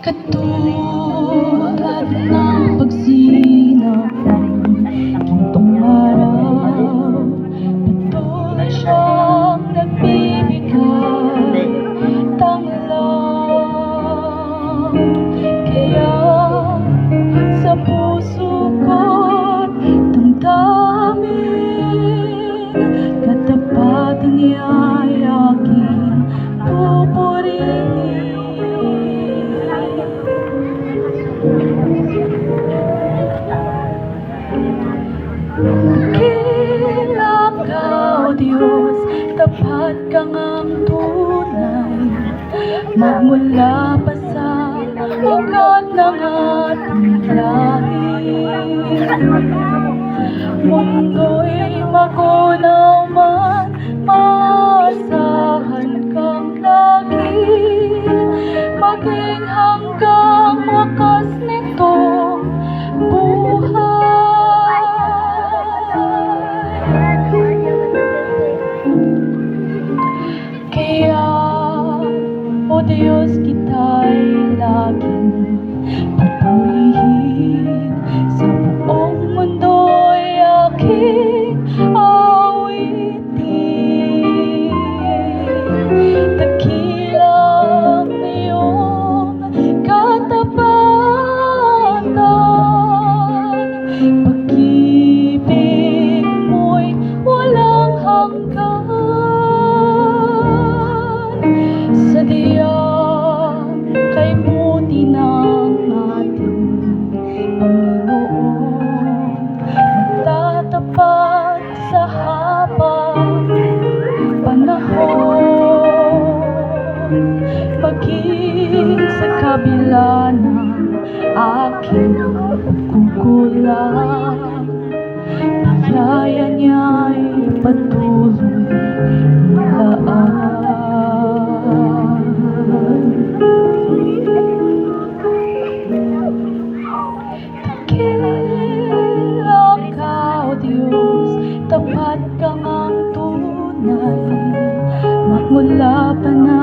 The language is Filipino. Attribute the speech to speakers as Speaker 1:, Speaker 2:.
Speaker 1: Katulad ng pagsinap ng gintong araw, patuloy siyang nagbibigay tanglaw. Kaya sa puso ko't damdamin, katapatan niya'y aking pupurihin. Dakila ka, O Diyos, tapat kang ang tunay, magmula pa sa ugat ng ating lahi. Mundo'y magunaw man, maasahan kang lagi, maging hanggang wakas nitong buhay. Kaya, O Diyos, kita'y laging papurihin, sa buong mundo'y aking awitin. Dakilang iyong katapatan, pag-ibig mo'y walang hanggan. Sadyang kay buti ng ating Panginoon, magtatapat sa habang panahon, maging sa kabila ng aking pagkukulang, biyaya niya'y patuloy nilaan. Dakila ka, O Diyos, tapat kang ang tunay, magmula pa na